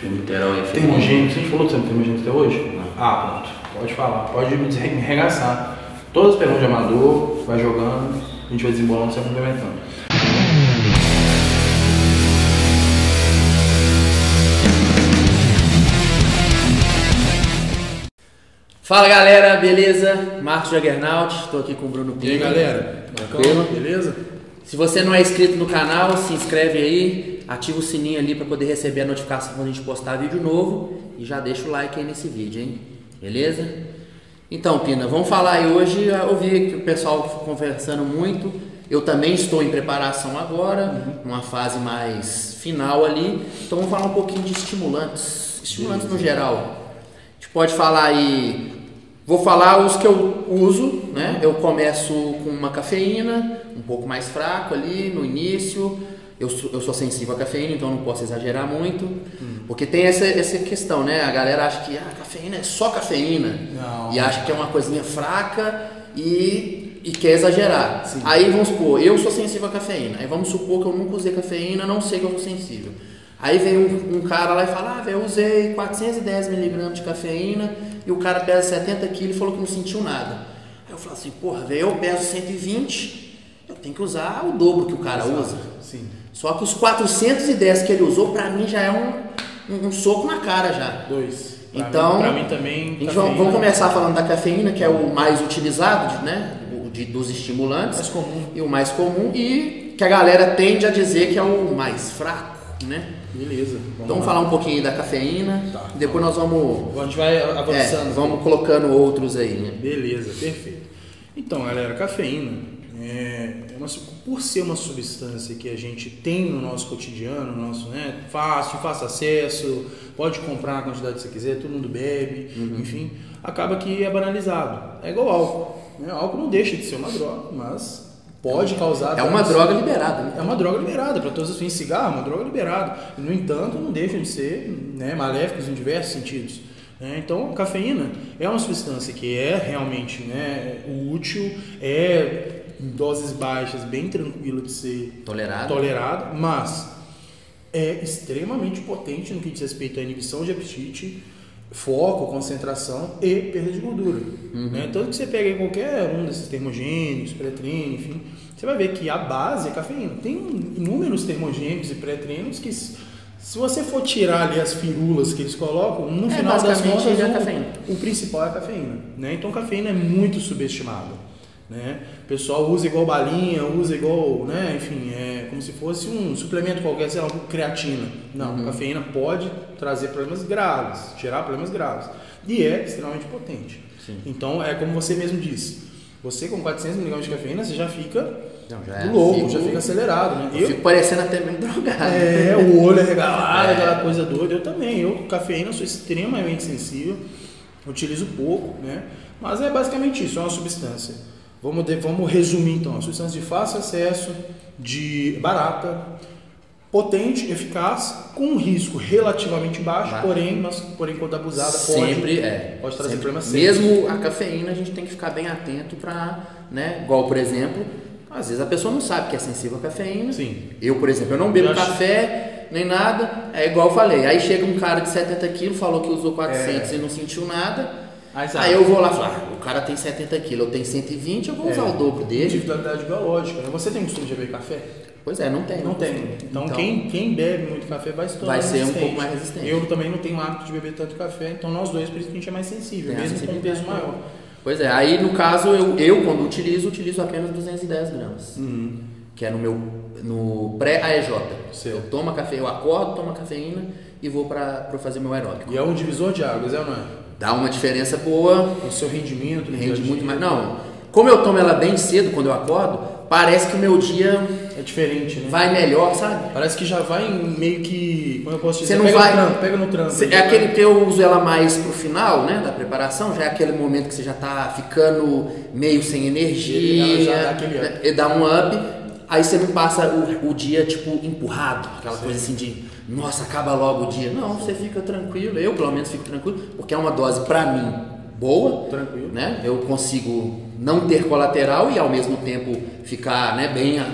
Niterói é Termogênico, você falou que você não tem termogênico até hoje? Não. Ah, pronto. Pode falar, pode me arregaçar. Todas as perguntas de amador, vai jogando, a gente vai desembolando, se complementando. Fala galera, beleza? Marcos Jaggernaut, estou aqui com o Bruno Pinto. E aí galera, tranquilo? Beleza? Se você não é inscrito no canal, se inscreve aí, ativa o sininho ali para poder receber a notificação quando a gente postar vídeo novo e já deixa o like aí nesse vídeo, hein? Beleza? Então, Pina, vamos falar aí hoje. Eu vi que o pessoal conversando muito. Eu também estou em preparação agora, numa fase mais final ali. Então vamos falar um pouquinho de estimulantes no geral. A gente pode falar aí, vou falar os que eu uso, né? Eu começo com uma cafeína, um pouco mais fraco ali no início. Eu sou sensível à cafeína, então não posso exagerar muito. Porque tem essa questão, né? A galera acha que a cafeína é só cafeína. Não. E acha que é uma coisinha fraca e quer exagerar. Sim. Aí vamos supor, eu sou sensível à cafeína. Aí vamos supor que eu nunca usei cafeína, não sei que eu sou sensível. Aí vem um cara lá e fala, velho, eu usei 410 mg de cafeína e o cara pesa 70 kg e falou que não sentiu nada. Aí eu falo assim, porra, velho, eu peso 120, eu tenho que usar o dobro que o cara usa. Sim. Só que os 410 que ele usou, pra mim já é um soco na cara já. Dois. Então, pra mim também. Vamos começar falando da cafeína, que é o mais utilizado, né? Dos estimulantes. Mais comum. E o mais comum e que a galera tende a dizer que é o mais fraco, né? Beleza. Vamos falar um pouhinho da cafeína. Tá. Depois nós vamos. A gente vai avançando. Vamos colocando outros aí, né? Beleza, perfeito. Então, galera, cafeína por ser uma substância que a gente tem no nosso cotidiano, no nosso, né, fácil acesso, pode comprar na quantidade que você quiser, todo mundo bebe, enfim, acaba que é banalizado. É igual álcool. Né? Álcool não deixa de ser uma droga, mas pode causar... É uma droga liberada, né? É uma droga liberada, para todos os fins. Cigarro é uma droga liberada. No entanto, não deixa de ser, né, maléficos em diversos sentidos. Então, a cafeína é uma substância que é realmente, né, útil, em doses baixas, bem tranquila de ser tolerada, mas é extremamente potente no que diz respeito à inibição de apetite, foco, concentração e perda de gordura. Tanto que você pega em qualquer um desses termogênicos, pré-treino, enfim, você vai ver que a base é cafeína. Tem inúmeros termogênicos e pré-treinos que, se você for tirar ali as firulas que eles colocam, no final das contas, o principal é a cafeína. Né? Então, a cafeína é muito subestimada. Né? O pessoal usa igual balinha, usa igual, né? Enfim, é como se fosse um suplemento qualquer, sei lá, creatina. Não, a cafeína pode trazer problemas graves, gerar problemas graves. E é extremamente potente. Sim. Então, é como você mesmo disse, você com 400 mg de cafeína, você já fica louco, já fica acelerado. Né? Eu fico parecendo até meio drogado. O olho arregalado, aquela coisa doida. Eu também, cafeína, sou extremamente sensível, utilizo pouco, né? Mas é basicamente isso, é uma substância. Vamos resumir então, uma substância de fácil acesso, barata, potente, eficaz, com um risco relativamente baixo, porém quando abusada pode trazer problemas sérios. Mesmo a cafeína a gente tem que ficar bem atento para, né, igual por exemplo, às vezes a pessoa não sabe que é sensível à cafeína. Sim. Eu, por exemplo, eu não bebo café nem nada, é igual eu falei, aí chega um cara de 70 kg, falou que usou 400 e não sentiu nada. Aí eu vou lá e falo, o cara tem 70 kg, eu tenho 120, eu vou usar o dobro dele. Individualidade biológica. Você tem costume de beber café? Pois é, não tem. Não tem. Então quem bebe muito café vai ser um pouco mais resistente. Eu também não tenho hábito de beber tanto café, então nós dois, por isso que a gente é mais sensível, mesmo com um peso maior. Pois é, aí no caso, eu quando utilizo apenas 210 gramas. Que é no pré-AEJ. Eu tomo café, eu acordo, tomo cafeína e vou para fazer meu aeróbico. E é um divisor de águas, é ou não é? Dá uma diferença boa. O seu rendimento rende muito mais. Não, como eu tomo ela bem cedo quando eu acordo, parece que o meu dia é diferente, né? Vai melhor, sabe? Parece que já vai meio que, como eu posso dizer, você não pega no trânsito. Aquele que eu uso ela mais pro final, né, da preparação, já é aquele momento que você já tá ficando meio sem energia, e dá um up. Aí você não passa o dia, tipo, empurrado, aquela coisa assim de, nossa, acaba logo o dia. Não, você fica tranquilo, eu pelo menos fico tranquilo, porque é uma dose pra mim boa, tranquilo, né? Eu consigo não ter colateral e ao mesmo tempo ficar, né,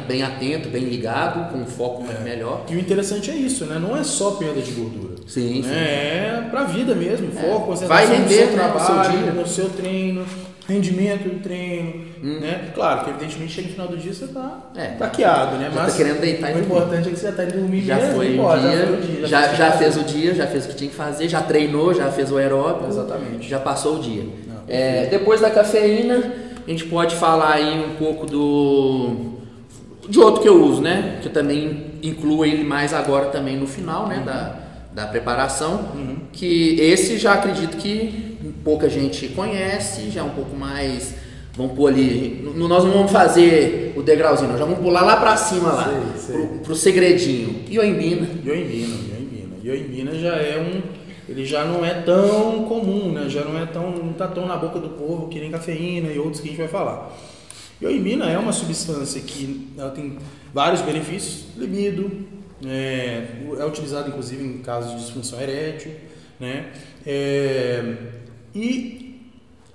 bem atento, bem ligado, com um foco melhor. E o interessante é isso, né? Não é só perda de gordura. Sim, sim. É pra vida mesmo, foco, concentração vai render, no seu trabalho, no seu dia, no seu treino, rendimento do treino, né? Claro que evidentemente chega no final do dia você tá taqueado, né? Mas tá querendo deitar o importante é que você já tá indo dormir já mesmo, foi o dia, já fez o dia, já fez o que tinha que fazer, já treinou, já fez o aeróbico, exatamente, já passou o dia. Depois da cafeína, a gente pode falar aí um pouco de outro que eu uso, né? Que eu também incluo ele mais agora também no final, né? Da preparação, que esse já acredito que pouca gente conhece, já é um pouco mais, vamos pôr ali, nós não vamos fazer o degrauzinho, nós já vamos pular lá pra cima lá, pro segredinho. Ioimbina já é ele já não é tão comum, né? Já não tá tão na boca do povo que nem cafeína e outros que a gente vai falar. Ioimbina é uma substância que ela tem vários benefícios, libido, é utilizado inclusive em casos de disfunção erétil, né? E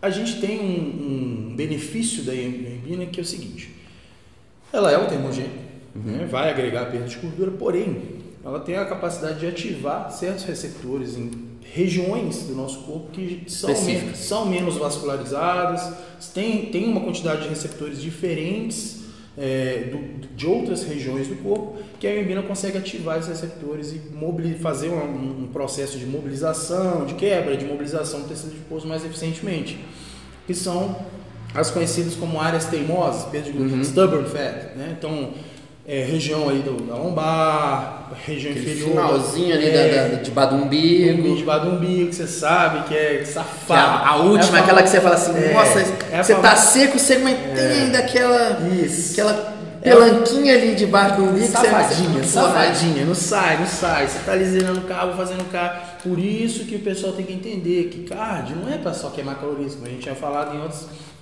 a gente tem um benefício da ioimbina que é o seguinte: ela é um termogênico, né? Vai agregar perda de gordura, porém ela tem a capacidade de ativar certos receptores em regiões do nosso corpo que são menos vascularizadas, tem uma quantidade de receptores diferentes de outras regiões do corpo, que a ioimbina consegue ativar esses receptores e fazer um processo de mobilização, de quebra, de mobilização do tecido adiposo mais eficientemente, que são as conhecidas como áreas teimosas, stubborn fat, né? Então, região aí da lombar, região inferior, finalzinho ali debaixo do umbigo, que você sabe que é safado. A última, aquela que você fala assim, nossa, você tá seco, mas tem ainda aquela pelanquinha ali debaixo do umbigo, safadinha, não sai, você tá ali zerando o cabo, fazendo o carbo. Por isso que o pessoal tem que entender que cardio não é para só queimar calorias, como a gente tinha falado em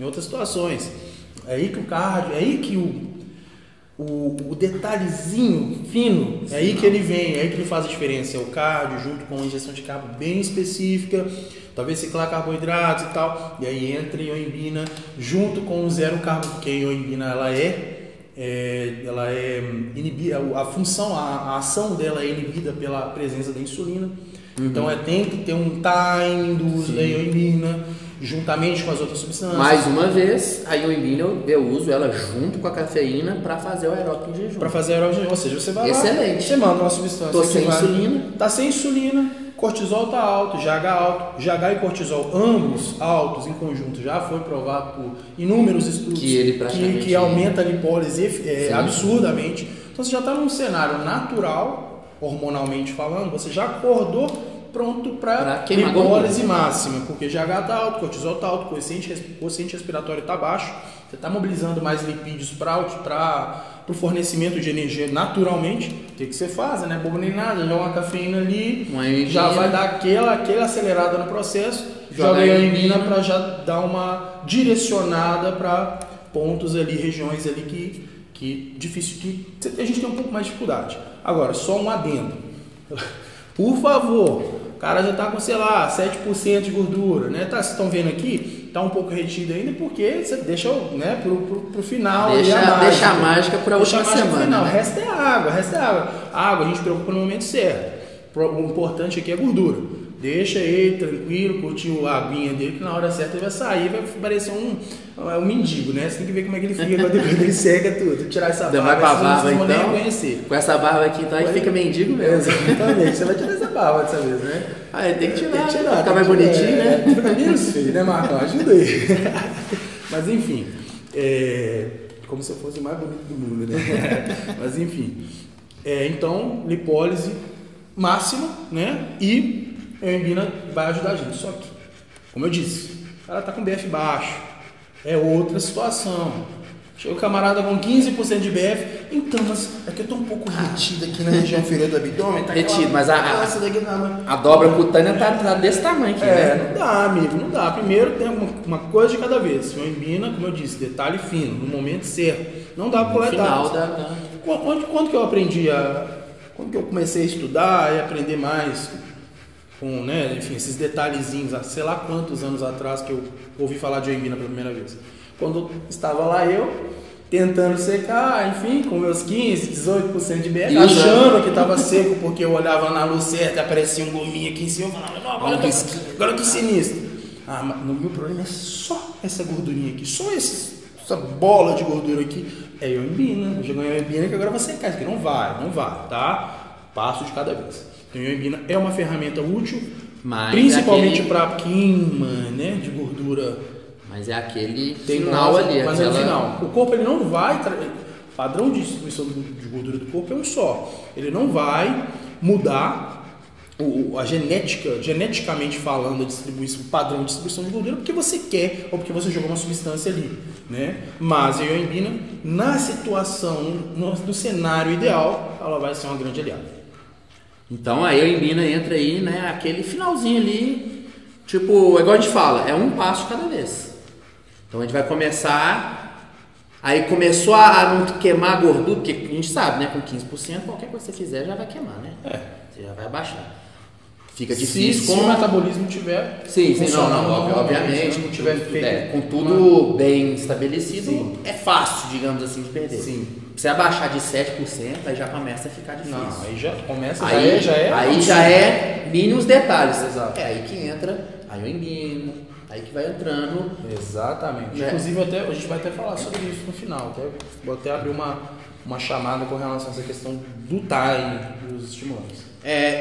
outras situações. É aí que o cardio, é aí que o detalhezinho fino, é aí que ele vem, é aí que ele faz a diferença. É o cardio junto com uma injeção de carbo bem específica, talvez ciclar carboidratos e tal, e aí entra a ioimbina junto com o zero carbo, porque a ioimbina ela é inibida, a função, a ação dela é inibida pela presença da insulina. Então tem que ter um timing do uso da ioimbina juntamente com as outras substâncias. Mais uma vez, a ioimbina eu uso ela junto com a cafeína para fazer o aeróbico em jejum. Ou seja, você vai excelente. Lá, você manda uma substância. Tô sem insulina. Tá sem insulina, cortisol tá alto, GH alto, GH e cortisol ambos altos em conjunto, já foi provado por inúmeros estudos que aumenta a lipólise absurdamente. Então você já está num cenário natural, hormonalmente falando, você já acordou pronto para lipólise máxima, porque GH está alto, cortisol está alto, quociente respiratório está baixo, você está mobilizando mais lipídios para o fornecimento de energia naturalmente. O que você faz, né? Bobo nem nada, joga uma cafeína ali, já vai dar aquela acelerada no processo, joga a ioimbina para já dar uma direcionada para pontos ali, regiões ali que difícil, que a gente tem um pouco mais de dificuldade. Agora, só um adendo. Por favor, o cara já está com, sei lá, 7% de gordura, né? Vocês estão vendo aqui, está um pouco retido ainda, porque você deixa, né, pro final. Deixa a mágica para outra semana. Não, o resto é água, A água a gente preocupa no momento certo. O importante aqui é a gordura. Deixa ele tranquilo, curtir a aguinha dele, que na hora certa ele vai sair, vai parecer um mendigo, né? Você tem que ver como é que ele fica quando ele seca tudo. Tirar essa barba, vai com a barba então, nem reconhecer. Com essa barba aqui, então, aí fica mendigo mesmo. Exatamente, você vai tirar essa barba dessa vez, né? Tem que tirar, ficar mais bonitinho, né? Fica menos feio, né, Marcão? Ajuda aí. Mas enfim, como se eu fosse o mais bonito do mundo, né? Mas enfim, então, lipólise máxima, né? E a ioimbina vai ajudar a gente. Só que, como eu disse, o cara tá com BF baixo, é outra situação. Chega o camarada com 15% de BF, então, mas é que eu tô um pouco retido aqui na região inferior do abdômen. Tá retido, mas a dobra cutânea tá desse tamanho aqui, né? Não dá, amigo, não dá. Primeiro tem uma coisa de cada vez. Ioimbina, como eu disse, detalhe fino, no momento certo. Não dá pra coletar. Quando que eu aprendi quando que eu comecei a estudar e aprender mais com, né, enfim, esses detalhezinhos, sei lá quantos anos atrás que eu ouvi falar de ioimbina pela primeira vez. Quando estava lá eu, tentando secar, enfim, com meus 15, 18% de BF, achando que estava seco, porque eu olhava na luz certa e aparecia um gominho aqui em cima, eu falava, não, agora eu tô sinistro. Ah, mas o meu problema é só essa gordurinha aqui, só essa bola de gordura aqui. É ioimbina, eu já ganhei ioimbina que agora vai secar, isso aqui não vai, tá? Passo de cada vez. Então, ioimbina é uma ferramenta útil, mas principalmente para queima, né, de gordura. Mas é aquele final ali. Mas é o final. O corpo ele não vai... O padrão de distribuição de gordura do corpo é um só. Ele não vai mudar a genética, geneticamente falando, o padrão de distribuição de gordura porque você quer ou porque você jogou uma substância ali, né? Mas a ioimbina, na situação, no cenário ideal, ela vai ser uma grande aliada. Então a ioimbina entra aí, né? Aquele finalzinho ali, tipo, igual a gente fala, é um passo cada vez. Então a gente vai começar, aí começou a não queimar a gordura, porque a gente sabe, né? Com 15%, qualquer coisa que você fizer já vai queimar, né? Você já vai abaixar. Fica difícil. Se o metabolismo tiver... Sim, obviamente. Se não tiver feito... Com tudo bem estabelecido, é fácil, digamos assim, de perder. Sim. Você abaixar de 7%, aí já começa a ficar difícil. Não, aí já começa, aí já é mínimos detalhes. Exato. É aí que entra a ioimbina, aí que vai entrando. Exatamente. Né? Inclusive, a gente vai até falar sobre isso no final. Vou até abrir uma chamada com relação a essa questão do time dos estimulantes.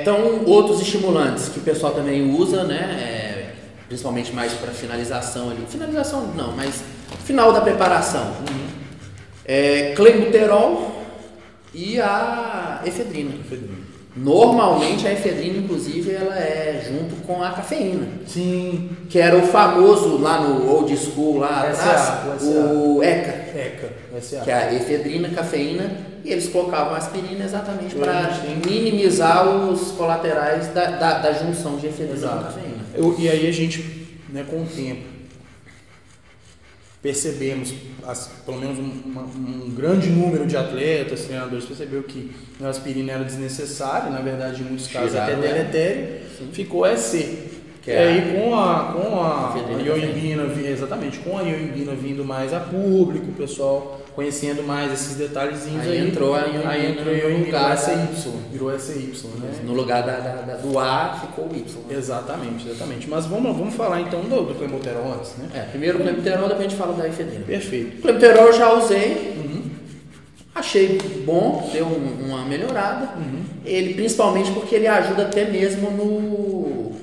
Então, outros estimulantes que o pessoal também usa, né? Principalmente mais para finalização ali. Finalização não, mas final da preparação. Clenbuterol e a efedrina. Normalmente a efedrina, inclusive, ela é junto com a cafeína. Sim. Que era o famoso lá no old school, lá atrás, o ECA. Que é a efedrina, cafeína, e eles colocavam a aspirina exatamente para minimizar os colaterais da junção de efedrina com cafeína. E aí a gente, né, com o tempo, percebemos, pelo menos um grande número de atletas, treinadores, percebeu que a aspirina era desnecessária, na verdade, em muitos casos até deletério, ficou EC. E aí com a ioimbina, exatamente, com a ioimbina vindo mais a público, o pessoal conhecendo mais esses detalhezinhos, aí entrou a ioimbina, virou SY, né? No lugar do A ficou o Y. Né? Exatamente. Mas vamos falar então do clenbuterol antes, né? Primeiro o clenbuterol, depois a gente fala da efedrina. Perfeito. O clenbuterol eu já usei, achei bom, deu uma melhorada. Ele, principalmente porque ele ajuda até mesmo no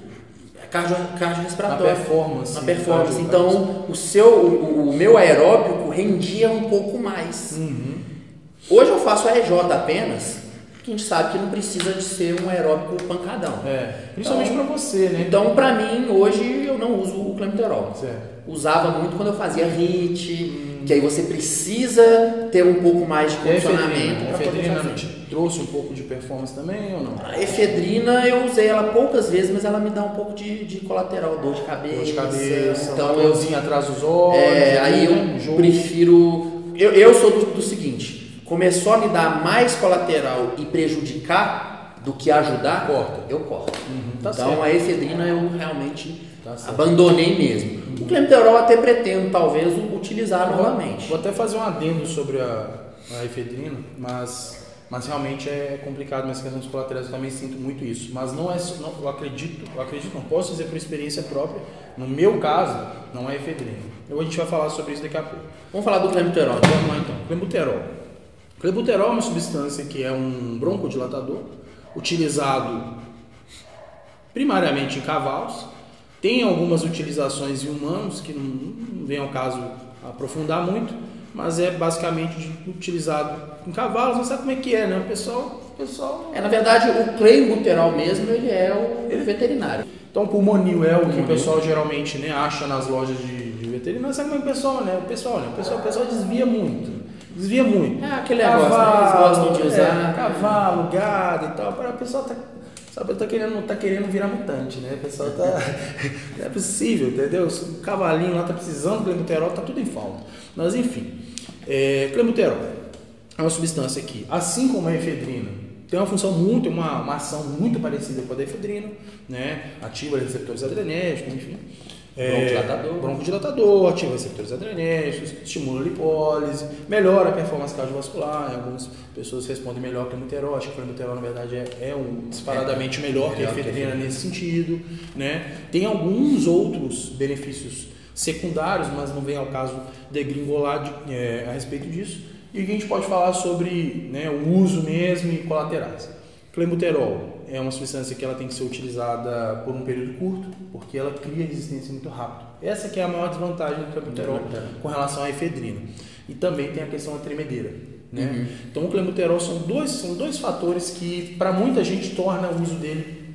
cardiorrespiratório. Na performance. Então, o meu aeróbico rendia um pouco mais. Hoje eu faço AEJ apenas, que a gente sabe que não precisa de ser um aeróbico pancadão. Principalmente para você, né? Então, para mim, hoje eu não uso o clenbuterol. Certo. Usava muito quando eu fazia HIIT, que aí você precisa ter um pouco mais de condicionamento. A efedrina te trouxe um pouco de performance também ou não? A efedrina eu usei ela poucas vezes, mas ela me dá um pouco de colateral, dor de cabeça. Então eu atrás dos olhos. Aí eu prefiro. Eu sou do seguinte: começou a me dar mais colateral e prejudicar do que ajudar, eu corto. Então certo. A efedrina eu realmente abandonei mesmo. O clenbuterol até pretendo talvez utilizar novamente. Vou até fazer um adendo sobre a efedrina, mas realmente é complicado nessa questão dos colaterais, eu também sinto muito isso. Mas não é, eu acredito, não posso dizer por experiência própria, no meu caso, não é efedrina. A gente vai falar sobre isso daqui a pouco. Vamos falar do clenbuterol. Vamos lá então. Clenbuterol é uma substância que é um broncodilatador, utilizado primariamente em cavalos. Tem algumas utilizações em humanos, que não vem ao caso aprofundar muito, mas é basicamente utilizado em cavalos. Não sabe como é que é, né? O pessoal... na verdade, o clenbuterol mesmo, ele é o veterinário. Então, o pulmonil é o que o pessoal geralmente, né, acha nas lojas de veterinário. Sabe como é que o pessoal desvia muito. Aquele negócio, né? Eles gostam de usar. Cavalo, gado e tal. Para o pessoal tá querendo virar mutante, né? O pessoal não é possível, entendeu? O cavalinho lá tá precisando do clenbuterol, tá tudo em falta. Mas enfim, clenbuterol é uma substância que, assim como a efedrina, tem uma função uma ação muito parecida com a da efedrina, né? Ativa receptores adrenérgicos, enfim. Broncodilatador, ativa receptores adrenérgicos, estimula a lipólise, melhora a performance cardiovascular. Algumas pessoas respondem melhor que o clenbuterol. Acho que o clenbuterol, na verdade, é disparadamente melhor que a efedrina nesse sentido, né? Tem alguns outros benefícios secundários, mas não vem ao caso degringolar a respeito disso. E a gente pode falar sobre, né, o uso mesmo e colaterais. Clenbuterol é uma substância que ela tem que ser utilizada por um período curto, porque ela cria resistência muito rápido. Essa que é a maior desvantagem do clenbuterol com relação à efedrina. E também tem a questão da tremedeira, né? Então o clenbuterol são dois fatores que para muita gente torna o uso dele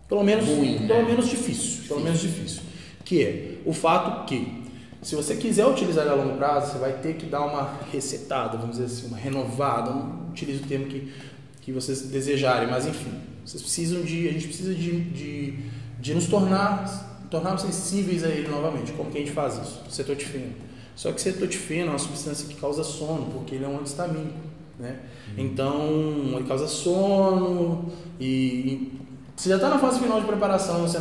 pelo menos difícil. Que é o fato que, se você quiser utilizar ele a longo prazo, você vai ter que dar uma resetada, vamos dizer assim, uma renovada. Não utilizo o termo que vocês desejarem, mas enfim, a gente precisa de nos tornarmos sensíveis a ele novamente. Como que a gente faz isso? Cetotifeno. Só que cetotifeno é uma substância que causa sono, porque ele é um antistamínico, né? Então, ele causa sono e você já está na fase final de preparação, você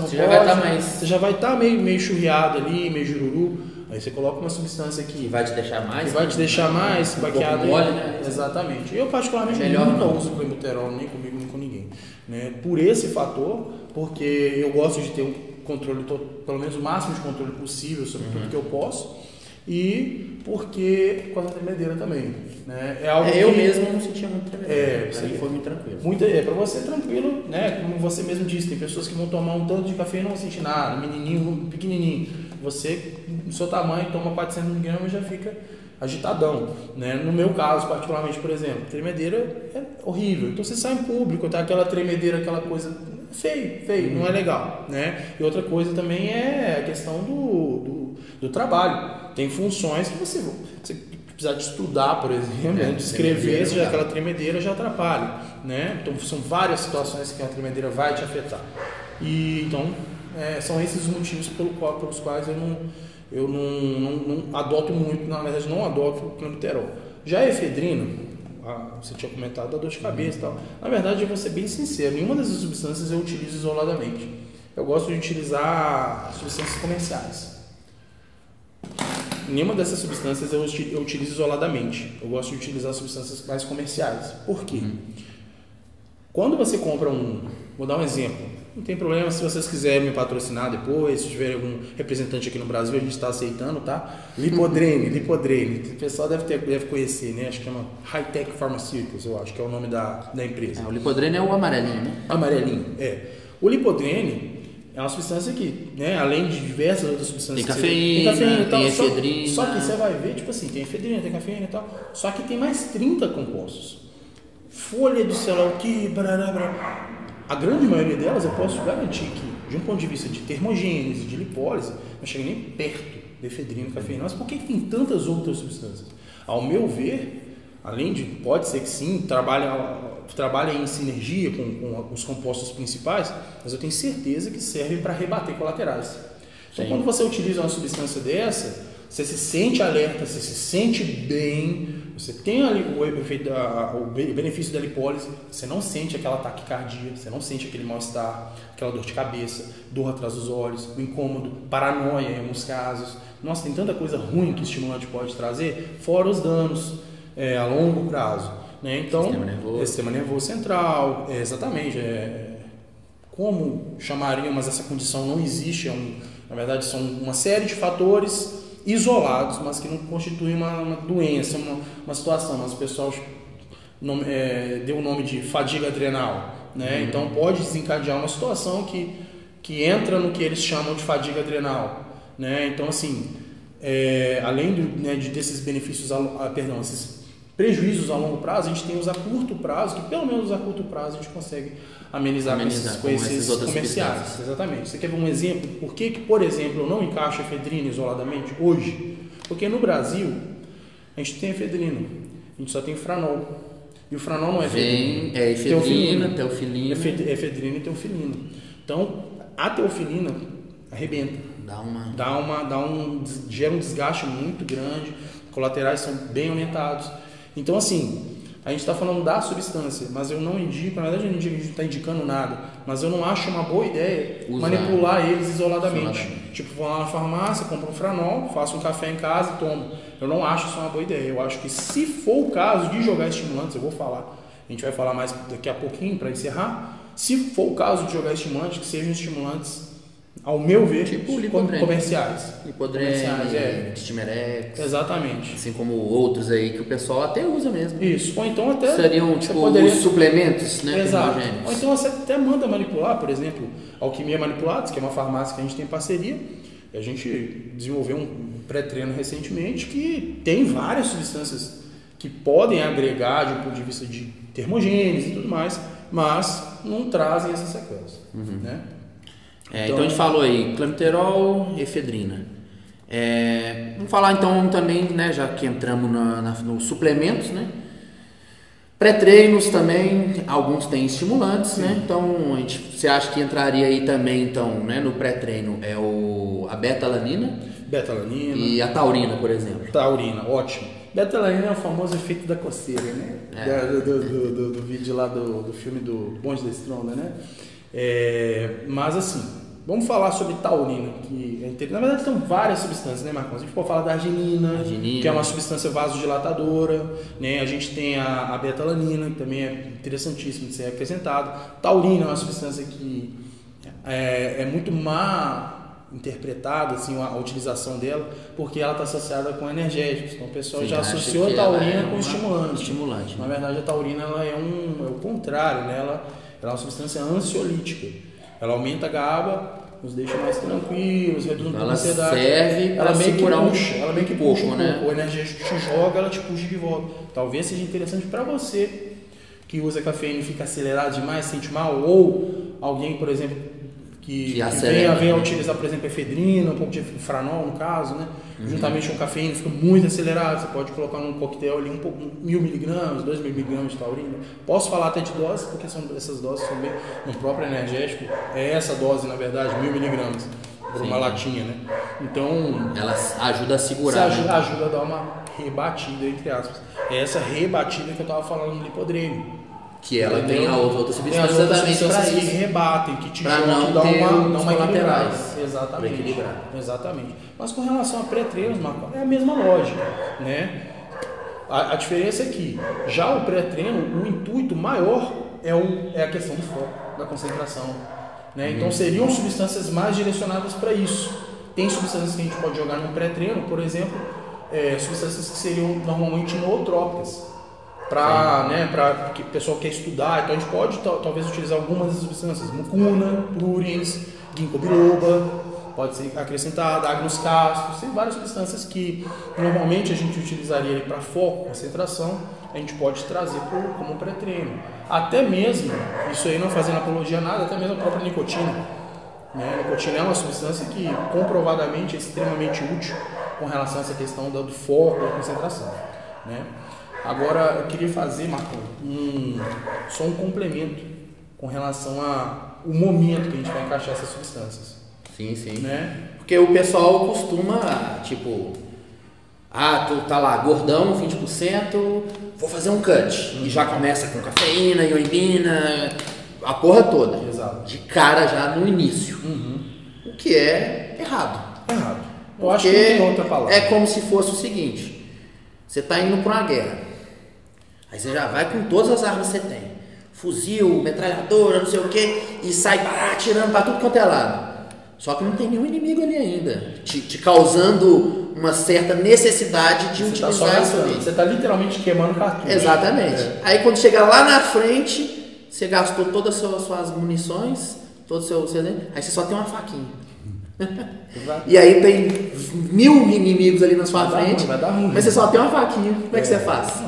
já vai estar meio churriado ali, meio jururu. Aí você coloca uma substância que vai te deixar mais baqueado. Mole, né? Exatamente. Eu particularmente nunca uso clenbuterol, nem comigo, nem com ninguém, né? Por esse fator, porque eu gosto de ter um controle, pelo menos o máximo de controle possível sobre tudo que eu posso. E porque com a tremedeira também, né? É algo eu mesmo não sentia muito tremedeira. Foi muito tranquilo. Para você tranquilo, né? Como você mesmo disse, tem pessoas que vão tomar um tanto de café e não vão sentir nada, menininho, pequenininho. Você, no seu tamanho, toma 400 mg e já fica agitadão, né? No meu caso, particularmente, por exemplo, tremedeira é horrível. Então você sai em público, tá aquela tremedeira, aquela coisa feio, não é legal, né? E outra coisa também é a questão do trabalho. Tem funções que você precisar de estudar, por exemplo, de escrever, se aquela tremedeira já atrapalha, né? Então são várias situações que a tremedeira vai te afetar. E então são esses os motivos pelos quais eu não adoto muito, na verdade não adoto o clenbuterol. Já a efedrina, você tinha comentado da dor de cabeça e tal. Na verdade, eu vou ser bem sincero, nenhuma dessas substâncias eu utilizo isoladamente. Eu gosto de utilizar substâncias comerciais. Nenhuma dessas substâncias eu utilizo isoladamente. Eu gosto de utilizar substâncias mais comerciais. Por quê? Quando você compra vou dar um exemplo. Não tem problema se vocês quiserem me patrocinar depois, se tiver algum representante aqui no Brasil, a gente está aceitando, tá? Lipodrene. O pessoal deve conhecer, né? Acho que chama High Tech Pharmaceuticals, eu acho que é o nome da empresa. O Lipodrene é o amarelinho, né? Amarelinho, O Lipodrene é uma substância que, né, além de diversas outras substâncias... Tem cafeína e tal. Tem efedrina. Só que você vai ver, tipo assim, tem efedrina, tem cafeína e tal, só que tem mais 30 compostos. Folha do sei lá o que, a grande maioria delas eu posso garantir que, de um ponto de vista de termogênese, de lipólise, não chega nem perto de efedrina e cafeína. Mas por que tem tantas outras substâncias? Ao meu ver, além de, pode ser que sim, trabalha em sinergia com os compostos principais, mas eu tenho certeza que serve para rebater colaterais. Então, quando você utiliza uma substância dessa, você se sente alerta, você se sente bem, você tem ali o benefício da lipólise, você não sente aquela taquicardia, você não sente aquele mal-estar, aquela dor de cabeça, dor atrás dos olhos, o incômodo, paranoia em alguns casos. Nossa, tem tanta coisa ruim que o estimulante pode trazer, fora os danos a longo prazo, né? Então, sistema nervoso central, exatamente, como chamariam, mas essa condição não existe, na verdade são uma série de fatores isolados, mas que não constituem uma doença, uma situação, mas o pessoal deu o nome de fadiga adrenal, né? Então pode desencadear uma situação que entra no que eles chamam de fadiga adrenal, né? Então assim, além desses benefícios, esses prejuízos a longo prazo, a gente tem os a curto prazo, que pelo menos a curto prazo a gente consegue amenizar com esses comerciais. Exatamente. Você quer ver um exemplo? Por que, por exemplo, eu não encaixo efedrina isoladamente hoje? Porque no Brasil a gente tem efedrina, a gente só tem franol. E o franol não é efedrina. É efedrina, teofilina. Efedrina e teofilina. Então, a teofilina arrebenta. Gera um desgaste muito grande, colaterais são bem aumentados. Então, assim, a gente está falando da substância, mas eu não indico, na verdade a gente não está indicando nada, mas eu não acho uma boa ideia manipular eles isoladamente. Tipo, vou lá na farmácia, compro um Franol, faço um café em casa e tomo. Eu não acho isso uma boa ideia. Eu acho que se for o caso de jogar estimulantes, eu vou falar, a gente vai falar mais daqui a pouquinho para encerrar, se for o caso de jogar estimulantes, que sejam estimulantes, ao meu ver, tipo comerciais. Lipodrene, Stimerex. Exatamente. Assim como outros aí que o pessoal até usa mesmo. Isso. Ou então até... seriam tipo os suplementos, né? Exato. Ou então você até manda manipular, por exemplo, Alquimia Manipulados, que é uma farmácia que a gente tem parceria. E a gente desenvolveu um pré-treino recentemente que tem várias substâncias que podem agregar de um ponto de vista de termogênese e tudo mais, mas não trazem essas sequelas, né? Então a gente falou aí, clenbuterol, efedrina. Vamos falar então também, né, já que entramos nos suplementos, né? Pré-treinos também, alguns têm estimulantes, sim, né? Então você acha que entraria aí também, então, né, no pré-treino a beta-alanina? Beta-alanina. E a taurina, por exemplo. Taurina, ótimo. Beta-alanina é o famoso efeito da coceira, né? Do vídeo lá do filme do Bonde da Estronda, né? Mas assim, vamos falar sobre taurina, que é interessante. Na verdade são várias substâncias, né, Marcos? A gente pode falar da arginina, que é uma substância vasodilatadora, né? A gente tem a beta-alanina, que também é interessantíssimo de ser acrescentado. Taurina é uma substância que é muito má interpretada, assim, a utilização dela, porque ela está associada com energéticos. Então o pessoal já associou a taurina com estimulante. Na verdade a taurina ela é o contrário, né? Ela é uma substância ansiolítica. Ela aumenta a GABA, nos deixa mais tranquilos, reduz um pouco a ansiedade. Serve para segurar ela meio que puxa, né? O energético te joga, ela te puxa de volta. Talvez seja interessante para você que usa cafeína e fica acelerado demais, sente mal, ou alguém, por exemplo, que vem a utilizar, por exemplo, efedrina, um pouco de franol, no caso, né? Juntamente com cafeína, fica muito acelerado. Você pode colocar num coquetel ali 1.000 miligramas, 2.000 miligramas de taurina. Posso falar até de dose, porque essas doses são bem no próprio energético. É essa dose, na verdade, 1.000 miligramas por uma latinha, né? Então... ela ajuda a segurar. Ajuda a dar uma rebatida, entre aspas. É essa rebatida que eu estava falando no lipodrene. Que ela tem a outra substância também para isso. Que rebatem, que te jogam, que dão uma laterais. Exatamente. Para equilibrar. Exatamente. Mas com relação a pré-treinos, Marco, é a mesma lógica, né? A diferença é que já o pré-treino, o intuito maior é a questão do foco, da concentração, né? Então seriam substâncias mais direcionadas para isso. Tem substâncias que a gente pode jogar no pré-treino, por exemplo, substâncias que seriam normalmente nootrópicas. Para que o pessoal quer estudar, então a gente pode talvez utilizar algumas das substâncias, mucuna, plurins, ginkgo biloba, pode ser acrescentada, agnus castus, tem várias substâncias que normalmente a gente utilizaria para foco, concentração, a gente pode trazer como pré-treino. Até mesmo, isso aí não fazendo apologia a nada, até mesmo a própria nicotina. Né? A nicotina é uma substância que comprovadamente é extremamente útil com relação a essa questão do foco e da concentração. Né? Agora, eu queria fazer, Marco, só um complemento com relação ao momento que a gente vai encaixar essas substâncias. Sim, sim. Né? Porque o pessoal costuma, tipo, tu tá lá, gordão, 20%, vou fazer um cut. E já começa com cafeína, ioimbina, a porra toda. Exato. De cara já no início. O que é errado. Eu acho que não tem outra palavra. É como se fosse o seguinte, você tá indo pra uma guerra. Aí você já vai com todas as armas que você tem. Fuzil, metralhadora, não sei o que, e sai atirando pra tudo quanto é lado. Só que não tem nenhum inimigo ali ainda, te causando uma certa necessidade de utilizar isso ali. Você tá literalmente queimando cartucho. Exatamente. Aí quando chega lá na frente, você gastou todas as suas munições, aí você só tem uma faquinha. E aí tem 1000 inimigos ali na sua frente, vai dar ruim, mas você só tem uma faquinha. Como é que você faz?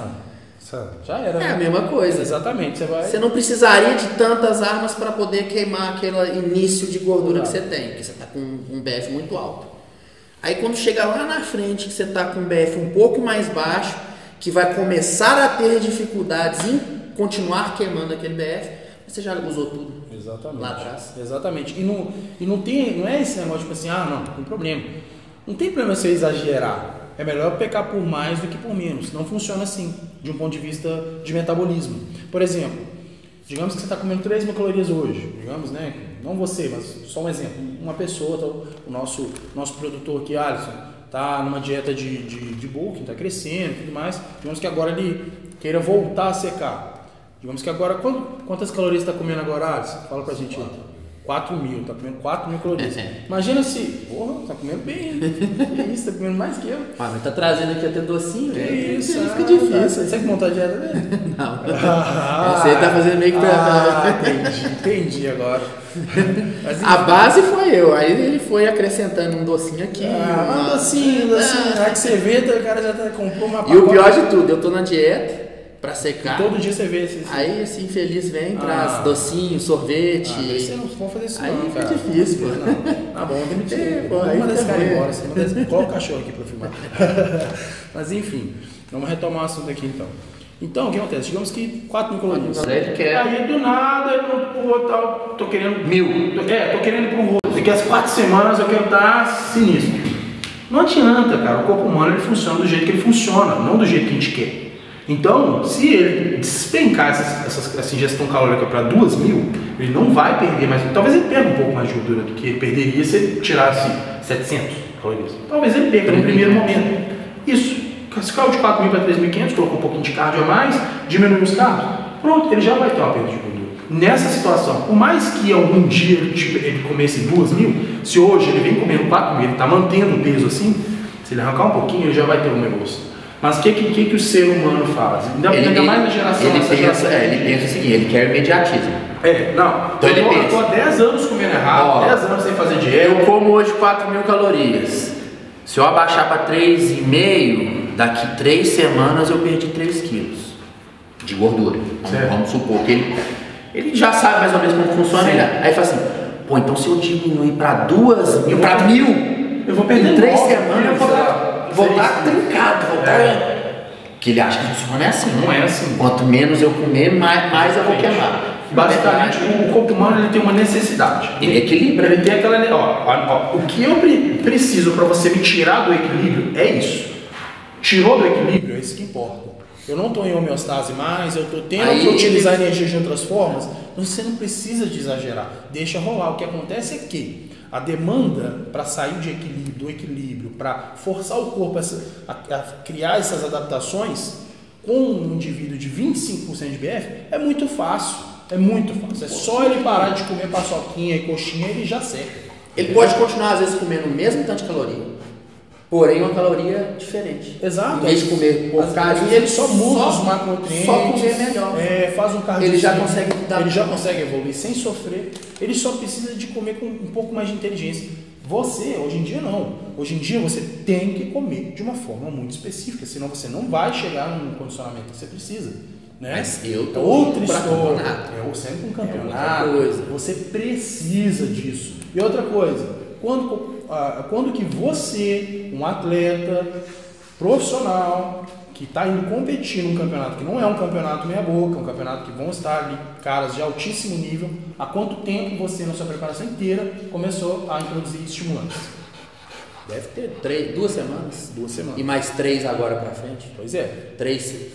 Já era. É a mesma coisa. Exatamente. Você não precisaria de tantas armas para poder queimar aquele início de gordura que você tem, porque você está com um BF muito alto. Aí quando chega lá na frente, que você está com um BF um pouco mais baixo, que vai começar a ter dificuldades em continuar queimando aquele BF, você já usou tudo. Exatamente. Lá atrás. Exatamente. E não é esse negócio tipo assim, não tem problema. Não tem problema se eu exagerar. É melhor pecar por mais do que por menos. Não funciona assim, de um ponto de vista de metabolismo. Por exemplo, digamos que você está comendo 3.000 calorias hoje. Digamos, né? Não você, mas só um exemplo. Uma pessoa, o nosso produtor aqui, Alisson, está numa dieta de bulking, está crescendo e tudo mais. Digamos que agora ele queira voltar a secar. Digamos que agora, quantas calorias está comendo agora, Alisson? Fala pra gente aí. 4.000, tá comendo 4.000 calorias. Imagina se, porra, tá comendo bem, que isso, tá comendo mais que eu. Ah, mas tá trazendo aqui até docinho, que né? Isso, fica difícil. Você que montou a dieta dele? Não. Você tá fazendo meio que pra... entendi agora. Mas, a base foi eu, aí ele foi acrescentando um docinho aqui. Um docinho. Aí que você vê, o cara já comprou uma pacote. E o pior de tudo, eu tô na dieta. Pra secar. E todo dia você vê esses. Aí esse infeliz vem, traz docinho, sorvete. Você não pode fazer isso, aí não. Aí fica difícil, pô. Tá bom, demitir. Vamos mandar esse cara embora. Coloca o cachorro aqui pra filmar. Mas enfim, vamos retomar o assunto aqui então. Então, o que acontece? Digamos que 4.000 calorias. Ele quer. Aí do nada, eu tô querendo. 1.000. Tô querendo ir pro rolo. Daqui as 4 semanas eu quero estar sinistro. Não adianta, cara. O corpo humano ele funciona do jeito que ele funciona, não do jeito que a gente quer. Então, se ele despencar essa ingestão calórica para 2.000, ele não vai perder mais. Talvez ele perca um pouco mais de gordura do que ele perderia se ele tirasse 700 calorias. Talvez ele perca no primeiro momento. Isso. Se caiu de 4.000 para 3.500, colocou um pouquinho de cardio a mais, diminuiu os carbos, pronto, ele já vai ter uma perda de gordura. Nessa situação, por mais que algum dia ele comesse 2.000, se hoje ele vem comendo 4.000, ele está mantendo o peso assim, se ele arrancar um pouquinho, ele já vai ter um negócio. Mas o que o ser humano faz? Ainda mais na geração. Ele pensa o seguinte, ele quer imediatismo. Então eu tô há 10 anos comendo errado, 10 anos sem fazer dieta. Eu como hoje 4.000 calorias. Se eu abaixar para 3,5, daqui 3 semanas eu perdi 3 quilos de gordura. Vamos supor que ele já sabe mais ou menos como funciona. Aí fala assim, pô, então se eu diminuir para 2.000, para 1.000, eu vou perder 3 semanas, eu vou voltar trincado, que ele acha que funciona assim. Não é assim. Quanto menos eu comer, mais eu vou queimar. Basicamente, o corpo humano ele tem uma necessidade. Ele equilibra. Ele tem aquela. O que eu preciso para você me tirar do equilíbrio é isso. Tirou do equilíbrio, é isso que importa. Eu não estou em homeostase mais, eu estou tendo que utilizar energia de outras formas. Você não precisa de exagerar. Deixa rolar. O que acontece é que a demanda para sair do equilíbrio, para forçar o corpo a criar essas adaptações com um indivíduo de 25% de BF é muito fácil. É muito fácil. É só ele parar de comer paçoquinha e coxinha, ele já seca. Ele pode continuar, às vezes, comendo o mesmo tanto de caloria, porém uma caloria diferente. Exato. Em vez de comer porcaria, ele só muda os macronutrientes. Só comer melhor. Faz um cardio. Ele já consegue evoluir sem sofrer. Ele só precisa de comer com um pouco mais de inteligência. Você, hoje em dia, não. Hoje em dia, você tem que comer de uma forma muito específica, senão você não vai chegar no condicionamento que você precisa. Né? Mas eu tô outra história. É sempre um campeonato. Você precisa disso. E outra coisa, quando que você, um atleta profissional, que está indo competir num campeonato que não é um campeonato meia boca, é um campeonato que vão estar ali caras de altíssimo nível, há quanto tempo você, na sua preparação inteira, começou a introduzir estimulantes? Deve ter 2 semanas. 2 semanas. E mais 3 agora pra frente. Pois é.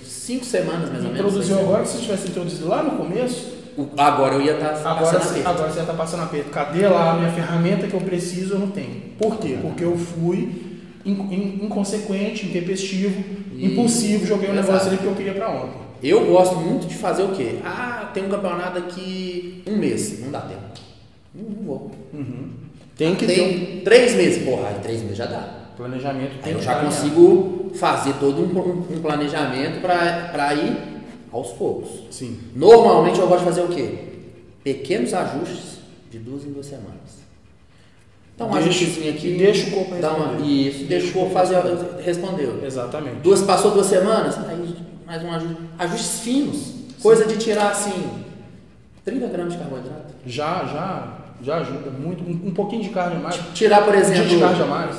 5 semanas mais ou menos. Introduziu agora, se você tivesse introduzido lá no começo... Agora eu ia estar passando aperto. Agora você ia estar passando aperto. Cadê lá a minha ferramenta que eu preciso, eu não tenho. Por quê? Porque eu fui inconsequente, intempestivo, impulsivo, joguei um negócio ali que eu queria pra ontem. Eu gosto muito de fazer o quê? Tem um campeonato daqui 1 mês. Não dá tempo. Não vou. Tem que ter 3 meses. Porra, 3 meses já dá. Planejamento. Aí eu já consigo fazer todo um planejamento para ir aos poucos. Sim. Normalmente eu gosto de fazer o quê? Pequenos ajustes de 2 em 2 semanas. Então um ajustezinho aqui. E deixa o corpo responder. Isso, deixa o corpo fazer. Respondeu. Exatamente. Passou 2 semanas, aí mais um ajuste. Ajustes finos. Coisa de tirar assim 30 gramas de carboidrato. Já ajuda muito. Um pouquinho de carne a mais. Tirar, por exemplo. De carne a mais.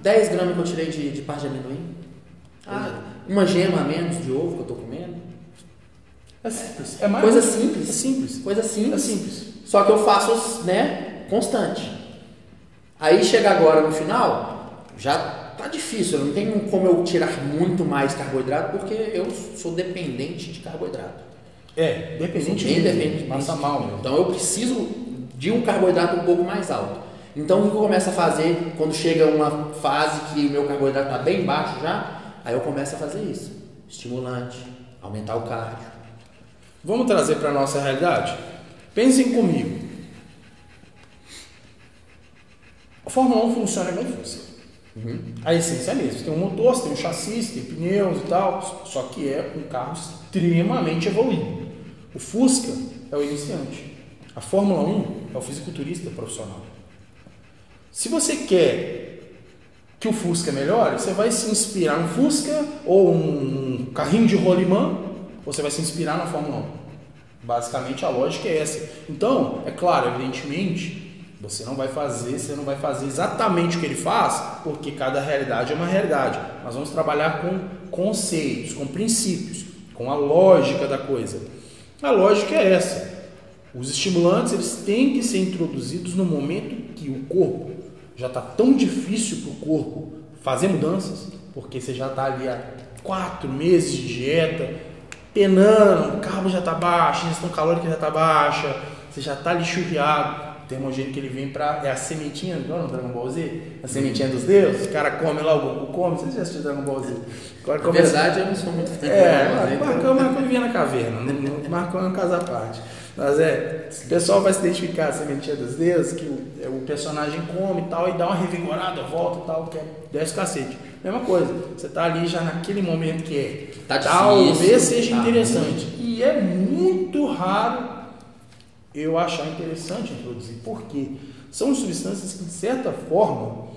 10 gramas que eu tirei de parte de amendoim. Uma gema a menos de ovo que eu estou comendo. É simples. Coisa simples. É simples. Coisa simples. É simples. Só que eu faço, constante. Aí chega agora no final, já tá difícil, não tem como eu tirar muito mais carboidrato, porque eu sou dependente de carboidrato. Dependente passa mal, né? Então eu preciso de um carboidrato um pouco mais alto. Então o que eu começo a fazer quando chega uma fase que o meu carboidrato está bem baixo já, aí eu começo a fazer isso. Estimulante, aumentar o cardio. Vamos trazer para a nossa realidade? Pensem comigo. A Fórmula 1 funciona igual Fusca. A essência é a mesma. Tem um motor, você tem um chassi, tem pneus e tal, só que é um carro extremamente evoluído. O Fusca é o iniciante. A Fórmula 1 é o fisiculturista profissional. Se você quer que o Fusca melhore, você vai se inspirar no Fusca ou um carrinho de rolimã, ou você vai se inspirar na Fórmula 1. Basicamente a lógica é essa. Então, é claro, evidentemente, você não vai fazer exatamente o que ele faz, porque cada realidade é uma realidade. Nós vamos trabalhar com conceitos, com princípios, com a lógica da coisa. A lógica é essa. Os estimulantes eles têm que ser introduzidos no momento que o corpo já está tão difícil para o corpo fazer mudanças, porque você já está ali há 4 meses de dieta, penando, o carbo já está baixo, a ingestão calórica já está baixa, você já está ali churriado. O termogênico ele vem para... É a sementinha, não é no Dragon Ball Z? A sementinha dos deuses, o cara come lá, o Goku come, vocês já assistiram Dragon Ball Z? Na verdade eu não sou muito fã. O Marcão vivia na caverna, o Marcão é um caso à parte. Mas o pessoal vai se identificar a sementinha dos deuses, que o personagem come e tal, e dá uma revigorada, volta e tal, que desce o cacete. Mesma coisa, você tá ali já naquele momento que talvez seja interessante. E é muito raro eu achar interessante introduzir. Por quê? São substâncias que, de certa forma,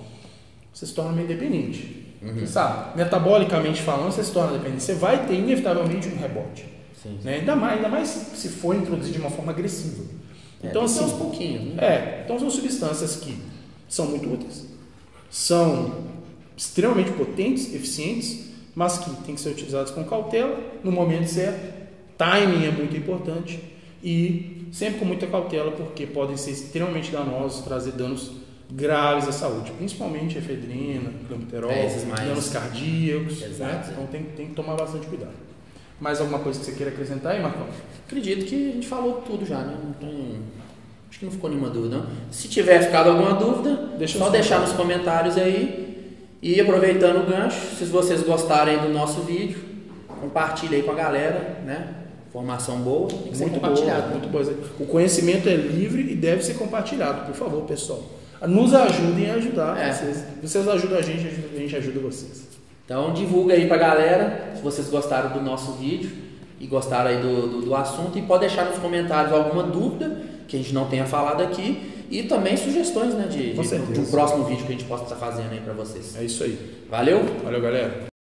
você se torna meio dependente. Você sabe, metabolicamente falando, você se torna dependente. Você vai ter, inevitavelmente, um rebote. Sim. Né? Ainda mais se for introduzido de uma forma agressiva. Então, assim, aos pouquinhos. Né? Então, são substâncias que são muito úteis, são extremamente potentes, eficientes, mas que têm que ser utilizadas com cautela, no momento certo. Timing é muito importante e sempre com muita cautela, porque podem ser extremamente danosos, trazer danos graves à saúde, principalmente efedrina, clenbuterol, danos cardíacos. Né? Então tem que tomar bastante cuidado. Mais alguma coisa que você queira acrescentar aí, Marcão? Acredito que a gente falou tudo já, né? Acho que não ficou nenhuma dúvida, não. Se tiver ficado alguma dúvida, só deixar nos comentários aí. E aproveitando o gancho, se vocês gostarem do nosso vídeo, compartilha aí com a galera, né? Informação boa, tem que ser compartilhada. Muito boa. O conhecimento é livre e deve ser compartilhado, por favor, pessoal. Nos ajudem a ajudar. Vocês ajudam a gente ajuda vocês. Então divulga aí pra galera, se vocês gostaram do nosso vídeo e gostaram aí do assunto, e pode deixar nos comentários alguma dúvida que a gente não tenha falado aqui e também sugestões, né, de um próximo vídeo que a gente possa estar fazendo aí pra vocês. É isso aí. Valeu? Valeu, galera.